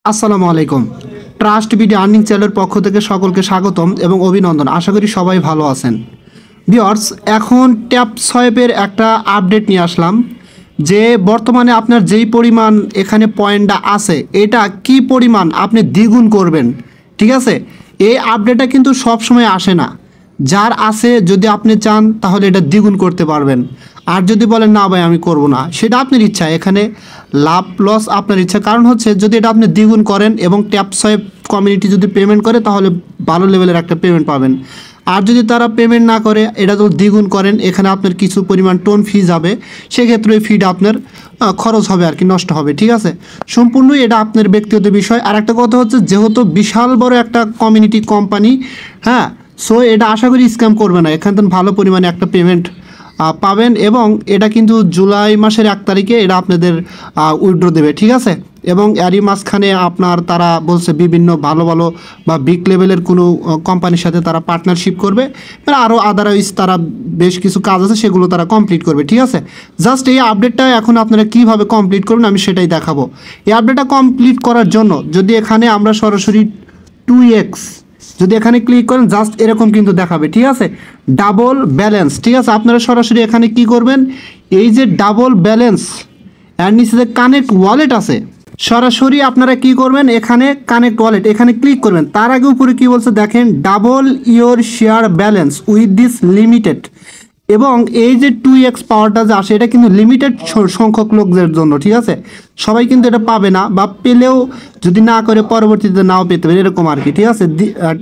আসসালামু আলাইকুম। Trust BD earning চ্যানেলের পক্ষ থেকে সকলকে স্বাগতম এবং অভিনন্দন। আশা করি সবাই ভালো আছেন। ভিউয়ার্স, এখন ট্যাপ সোয়াইপের একটা আপডেট নিয়ে আসলাম যে বর্তমানে আপনার যেই পরিমাণ এখানে পয়েন্টটা আছে এটা কি পরিমাণ আপনি দ্বিগুণ করবেন। ঠিক আছে, এই আপডেটটা কিন্তু সব সময় আসে না। যার আছে যদি আপনি চান তাহলে এটা দ্বিগুণ করতে পারবেন, আর যদি বলেন না ভাই আমি করব না, সেটা আপনার ইচ্ছা। এখানে লাভ লস আপনার ইচ্ছা। কারণ হচ্ছে যদি এটা আপনি দ্বিগুণ করেন এবং ট্যাপ সোয়াইপ কমিউনিটি যদি পেমেন্ট করে তাহলে ভালো লেভেলের একটা পেমেন্ট পাবেন। আর যদি তারা পেমেন্ট না করে এটা যদি দ্বিগুণ করেন, এখানে আপনার কিছু পরিমাণ টোন ফি যাবে, সেক্ষেত্রে ওই ফিটা আপনার খরচ হবে আর কি, নষ্ট হবে। ঠিক আছে, সম্পূর্ণই এটা আপনার ব্যক্তিগত বিষয়। আর একটা কথা হচ্ছে, যেহেতু বিশাল বড় একটা কমিউনিটি কোম্পানি, হ্যাঁ, সো এটা আশা করি স্ক্যাম করবে না। এখান থেকে ভালো পরিমাণে একটা পেমেন্ট পাবেন এবং এটা কিন্তু জুলাই মাসের 1 তারিখে এটা আপনাদের উইথড্র দেবে। ঠিক আছে, এবং এরই মাঝখানে আপনার তারা বলছে বিভিন্ন ভালো ভালো বা বিগ লেভেলের কোনো কোম্পানির সাথে তারা পার্টনারশিপ করবে, মানে আরও আদারওয়াইজ তারা বেশ কিছু কাজ আছে সেগুলো তারা কমপ্লিট করবে। ঠিক আছে, জাস্ট এই আপডেটটা এখন আপনারা কীভাবে কমপ্লিট করবেন আমি সেটাই দেখাবো। এই আপডেটটা কমপ্লিট করার জন্য যদি এখানে আমরা সরাসরি 2x যদি এখানে ক্লিক করেন, জাস্ট এরকম কিন্তু দেখাবে। ঠিক আছে, ডাবল ব্যালেন্স। ঠিক আছে, আপনারা সরাসরি এখানে কি করবেন, এই যে ডাবল ব্যালেন্স এর নিচে যে কানেক্ট ওয়ালেট আছে, সরাসরি আপনারা কি করবেন, এখানে কানেক্ট ওয়ালেট এখানে ক্লিক করবেন। তার আগে উপরে কি বলছে দেখেন, double your share balance with this limited. এবং এই যে 2x পাওয়ারটা যে আসে এটা কিন্তু লিমিটেড সংখ্যক লোকদের জন্য। ঠিক আছে, সবাই কিন্তু এটা পাবে না, বা পেলেও যদি না করে পরবর্তীতে নাও পেতে পারে, এরকম আর কি। ঠিক আছে,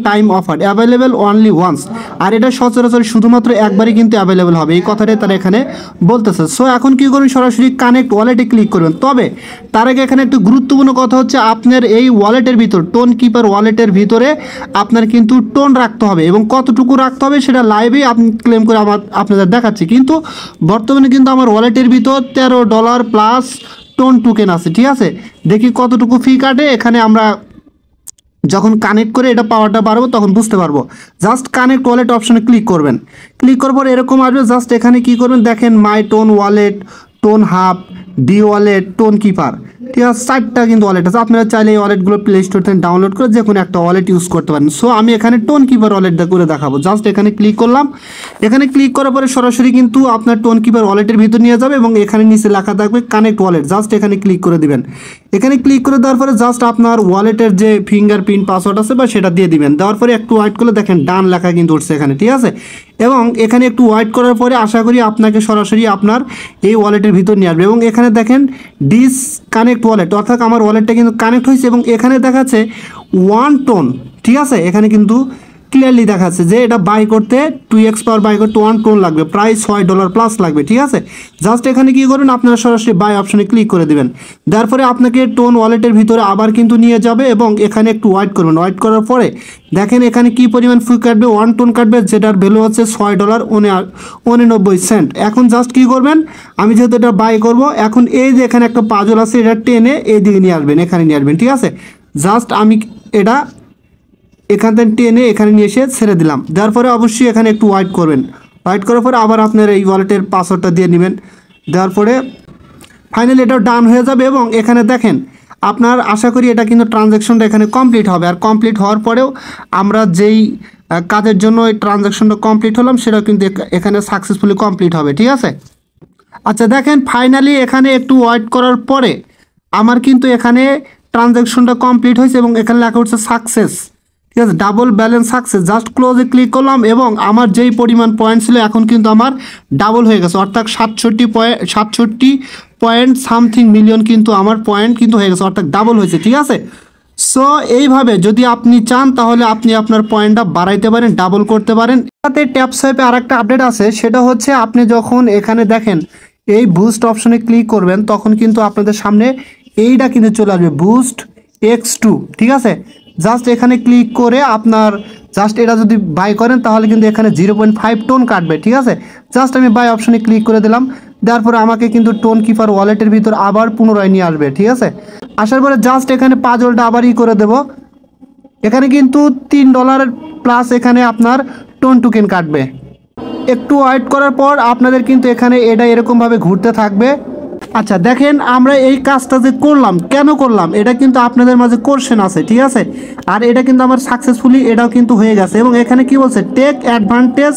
time offer available only once. আর এটা সচরাচর শুধুমাত্র একবারই কিন্তু অ্যাভেলেবেল হবে, এই কথাটাই তারা এখানে বলতেছে। সো এখন কি করবেন, সরাসরি কানেক্ট ওয়ালেটে ক্লিক করবেন। তবে তার আগে এখানে একটু গুরুত্বপূর্ণ কথা হচ্ছে, আপনার এই ওয়ালেটের ভিতর টোন কিপার ওয়ালেটের ভিতরে আপনার কিন্তু টোন রাখতে হবে, এবং কতটুকু রাখতে হবে সেটা লাইভেই আপনি ক্লেম করে আপনাদের দেখাচ্ছি। কিন্তু বর্তমানে কিন্তু আমার ওয়ালেটের ভিতর $13 প্লাস টোন টোকেন আছে। ঠিক আছে, দেখি কতটুকু ফি কাটে। এখানে আমরা যখন কানেক্ট করে এটা পাওয়ারটা বাড়বো তখন বুঝতে পারবো। জাস্ট কানেক্ট ওয়ালেট অপশনে ক্লিক করবেন। ক্লিক করার পর এরকম আসবে। জাস্ট এখানে কি করবেন দেখেন, My Ton Wallet, Tonhub, D wallet, Tonkeeper. ঠিক আছে, 4টা কিন্তু ওয়ালেট আছে। আপনারা চাইলে এই ওয়ালেটগুলো প্লে স্টোর থেকে ডাউনলোড করে যে কোনো একটা ওয়ালেট ইউজ করতে পারেন। সো আমি এখানে টোন কিপার ওয়ালেটটা করে দেখাবো। জাস্ট এখানে ক্লিক করলাম। এখানে ক্লিক করার পরে সরাসরি কিন্তু আপনার টোন কিপার ওয়ালেটের ভিতর নিয়ে যাবে এবং এখানে নিচে লেখা থাকবে কানেক্ট ওয়ালেট। জাস্ট এখানে ক্লিক করে দিবেন। এখানে ক্লিক করে দেওয়ার পরে জাস্ট আপনার ওয়ালেটের যে ফিঙ্গারপ্রিন্ট পাসওয়ার্ড আছে বা সেটা দিয়ে দিবেন। দেওয়ার পরে একটু ওয়াইট করলে দেখেন ডান লেখা কিন্তু উঠছে এখানে। ঠিক আছে, এবং এখানে একটু ওয়াইট করার পরে আশা করি আপনাকে সরাসরি আপনার এই ওয়ালেটের ভিতর নিয়ে আসবে। এবং এখানে দেখেন ডিস কানেক্ট ওয়ালেট, অর্থাৎ আমার ওয়ালেটটা কিন্তু কানেক্ট হয়েছে এবং এখানে দেখাচ্ছে 1 টোন। ঠিক আছে, এখানে কিন্তু ক্লিয়ারলি দেখাচ্ছে যে এটা বাই করতে 2x পাওয়ার বাই করতে 1 টোন লাগবে, প্রায় $6 প্লাস লাগবে। ঠিক আছে, জাস্ট এখানে কি করবেন, আপনারা সরাসরি বাই অপশনে ক্লিক করে দিবেন। তারপরে আপনাকে টোন ওয়ালেটের ভিতরে আবার কিন্তু নিয়ে যাবে এবং এখানে একটু ওয়াইট করবেন। ওয়াইট করার পরে দেখেন এখানে কি পরিমাণ ফি কাটবে, 1 টোন কাটবে, যেটার ভ্যালু হচ্ছে $6.89। এখন জাস্ট কি করবেন, আমি যেহেতু এটা বাই করব, এখন এই যে এখানে একটা পাজল আছে এটা টেনে এই দিকে নিয়ে আসবেন, এখানে নিয়ে আসবেন। ঠিক আছে, জাস্ট আমি এটা এখান থেকে টেনে এখানে নিয়ে এসে ছেড়ে দিলাম। দেওয়ার পরে অবশ্যই এখানে একটু ওয়াইট করবেন। ওয়াইট করার পরে আবার আপনার এই ওয়ালেটের পাসওয়ার্ডটা দিয়ে নেবেন। দেওয়ার পরে ফাইনালি এটা ডান হয়ে যাবে। এবং এখানে দেখেন আপনার আশা করি এটা কিন্তু ট্রানজ্যাকশনটা এখানে কমপ্লিট হবে। আর কমপ্লিট হওয়ার পরেও আমরা যেই কাজের জন্য এই ট্রানজ্যাকশনটা কমপ্লিট হলাম সেটাও কিন্তু এখানে সাকসেসফুলি কমপ্লিট হবে। ঠিক আছে, আচ্ছা দেখেন ফাইনালি এখানে একটু ওয়েট করার পরে আমার কিন্তু এখানে ট্রানজ্যাকশনটা কমপ্লিট হয়েছে এবং এখানে লেখা উঠছে সাকসেস। ঠিক আছে, ডাবল ব্যালেন্স সাকসেস। জাস্ট ক্লোজে ক্লিক করলাম এবং আমার যেই পরিমাণ পয়েন্ট ছিল এখন কিন্তু আমার ডাবল হয়ে গেছে, অর্থাৎ 67 সামথিং মিলিয়ন কিন্তু আমার পয়েন্ট কিন্তু হয়ে গেছে, অর্থাৎ ডাবল হয়েছে। ঠিক আছে, সো এইভাবে যদি আপনি চান তাহলে আপনি আপনার পয়েন্টটা বাড়াইতে পারেন, ডাবল করতে পারেন। সাথে ট্যাপ সোয়াইপে আরেকটা আপডেট আছে, সেটা হচ্ছে আপনি যখন এখানে দেখেন এই বুস্ট অপশনে ক্লিক করবেন তখন কিন্তু আপনাদের সামনে এইটা কিন্তু চলে আসবে, বুস্ট X2। ঠিক আছে, জাস্ট এখানে ক্লিক করে আপনার জাস্ট এটা যদি বাই করেন তাহলে কিন্তু এখানে 0.5 টোন কাটবে। ঠিক আছে, জাস্ট আমি বাই অপশনে ক্লিক করে দিলাম। দেওয়ার পরে আমাকে কিন্তু টোন কিপার ওয়ালেটের ভিতর আবার পুনরায় নিয়ে আসবে। ঠিক আছে, আসার পরে জাস্ট এখানে পাজলটা আবার করে দেব। এখানে কিন্তু $3 প্লাস এখানে আপনার টোন টোকেন কাটবে। একটু ওয়েট করার পর আপনাদের কিন্তু এখানে এটা এরকমভাবে ঘুরতে থাকবে। আচ্ছা দেখেন, আমরা এই কাজটা যে করলাম, কেন করলাম, এটা কিন্তু আপনাদের মাঝে কোশ্চেন আছে, ঠিক আছে। আর এটা কিন্তু আমার সাকসেসফুলি এটাও কিন্তু হয়ে গেছে। এবং এখানে কি বলছে, take advantage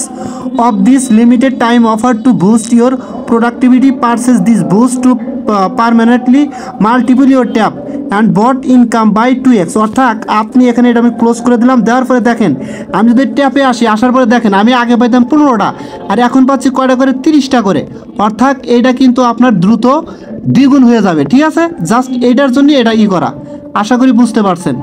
of this limited time offer to boost your productivity, purchase this boost to permanently multiple your tap and bot income by 2x। অর্থাৎ আপনি এখানে এটা আমি ক্লোজ করে দিলাম, দেওয়ার পরে দেখেন আমি যদি ট্যাপে আসি, আসার পরে দেখেন আমি আগে পাইতাম 15টা, আর এখন পাচ্ছি কয়টা করে, 30টা করে। অর্থাৎ এটা কিন্তু আপনার দ্রুত দ্বিগুণ হয়ে যাবে, ঠিক আছে। জাস্ট এইটার জন্য এটা করা, আশা করি বুঝতে পারছেন।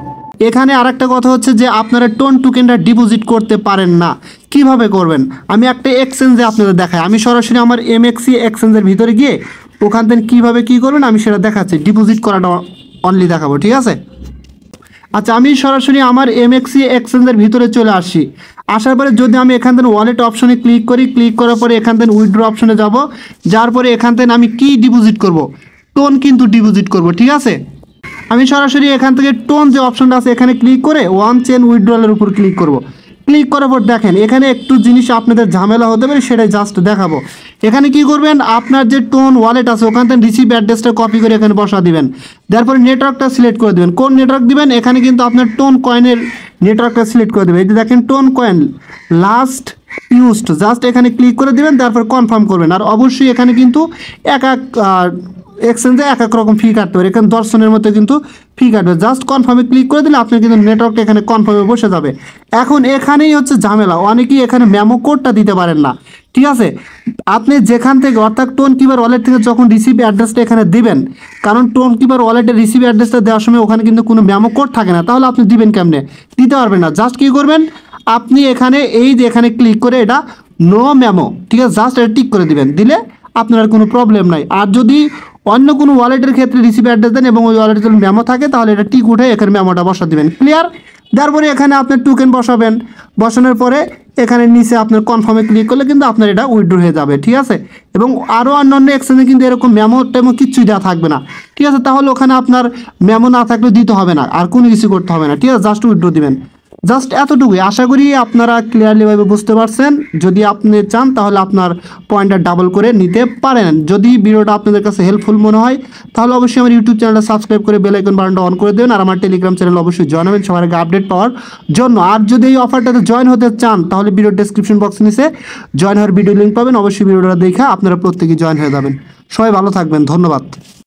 এখানে আরেকটা কথা হচ্ছে যে আপনারা টোন টোকেনটা ডিপোজিট করতে পারেন না। কিভাবে করবেন, আমি একটা এক্সচেঞ্জে আপনাদের দেখাই। আমি সরাসরি আমার এমএক্সি এক্সচেঞ্জের ভিতরে গিয়ে ওখান থেকে কীভাবে কী করবেন আমি সেটা দেখাচ্ছি। ডিপোজিট করাটা অনলি দেখাবো, ঠিক আছে। আচ্ছা, আমি সরাসরি আমার এমএক্সি এক্সচেঞ্জের ভিতরে চলে আসি। আসার পরে যদি আমি এখান থেকে ওয়ালেট অপশনে ক্লিক করি, ক্লিক করার পরে এখান থেকে উইথড্র অপশনে যাব, যার পরে এখান থেকে আমি কি ডিপোজিট করব, টোন কিন্তু ডিপোজিট করব, ঠিক আছে। আমি সরাসরি এখান থেকে টোন যে অপশনটা আছে এখানে ক্লিক করে ওয়ান চেন উইথড্রলের উপর ক্লিক করব। ক্লিক করার পর দেখেন এখানে একটু জিনিস আপনাদের ঝামেলা হতে পারে, সেটাই জাস্ট দেখাবো। এখানে কি করবেন, আপনার যে টোন ওয়ালেট আছে ওখান থেকে রিসিভ অ্যাড্রেসটা কপি করে এখানে বসা দিবেন। তারপরে নেটওয়ার্কটা সিলেক্ট করে দেবেন, কোন নেটওয়ার্ক দিবেন, এখানে কিন্তু আপনার টোন কয়েনের নেটওয়ার্কটা সিলেক্ট করে দেবেন। এই যে দেখেন tone coin last used, just এখানে ক্লিক করে দেবেন, তারপর কনফার্ম করবেন। আর অবশ্যই এখানে কিন্তু এক এক্সচেঞ্জে এক এক রকম ফি কাটতে পারে, এখানে দর্শনের মতো কিন্তু ফি কাটবে। জাস্ট কনফার্মে ক্লিক করে দিলে আপনার কিন্তু নেটওয়ার্কটা এখানে কনফার্মে বসে যাবে। এখন এখানেই হচ্ছে ঝামেলা, অনেকেই এখানে মেমো কোডটা দিতে পারেন না, ঠিক আছে। আপনি যেখান থেকে অর্থাৎ টোন কিপার ওয়ালেট থেকে যখন রিসিভ অ্যাড্রেসটা এখানে দিবেন, কারণ টোন কিপার ওয়ালেটের রিসিভ অ্যাড্রেসটা দেওয়ার সময় ওখানে কিন্তু কোনো মেমো কোড থাকে না, তাহলে আপনি দিবেন কেমনে, দিতে পারবেন না। জাস্ট কী করবেন, আপনি এখানে এই যে এখানে ক্লিক করে এটা নো মেমো, ঠিক আছে, জাস্ট এটা টিক করে দিবেন, দিলে আপনার আর কোনো প্রবলেম নাই। আর যদি অন্য কোনো ওয়ালেটের ক্ষেত্রে রিসিভ অ্যাড্রেস দেন এবং ওই ওয়ালেটের যদি মেমো থাকে তাহলে এটা টিক উঠে এখানে মেমোটা বসা দিবেন, ক্লিয়ার। তারপরে এখানে আপনার টোকেন বসাবেন, বসানোর পরে এখানে নিচে আপনার কনফার্মে ক্লিক করলে কিন্তু আপনার এটা উইথড্র হয়ে যাবে, ঠিক আছে। এবং আরও অন্যান্য এক্সচেঞ্জে কিন্তু এরকম মেমো টেমো কিচ্ছুই দেওয়া থাকবে না, ঠিক আছে। তাহলে ওখানে আপনার মেমো না থাকলে দিতে হবে না, আর কোনো কিছু করতে হবে না, ঠিক আছে, জাস্ট উইথড্র দিবেন। জাস্ট এতটুকুই, আশা করি আপনারা ক্লিয়ারলিভাবে বুঝতে পারছেন। যদি আপনি চান তাহলে আপনার পয়েন্টটা ডাবল করে নিতে পারেন। যদি ভিডিওটা আপনাদের কাছে হেল্পফুল মনে হয় তাহলে অবশ্যই আমার ইউটিউব চ্যানেলটা সাবস্ক্রাইব করে বেল আইকন বাটনটা অন করে দেবেন, আর আমার টেলিগ্রাম চ্যানেল অবশ্যই জয়েন হবেন সবার আগে আপডেট পাওয়ার জন্য। আর যদি এই অফারটাতে জয়েন হতে চান তাহলে ভিডিও ডেসক্রিপশন বক্স নিচে জয়েন হওয়ার ভিডিও লিঙ্ক পাবেন, অবশ্যই ভিডিওটা দেখে আপনারা প্রত্যেকেই জয়েন হয়ে যাবেন। সবাই ভালো থাকবেন, ধন্যবাদ।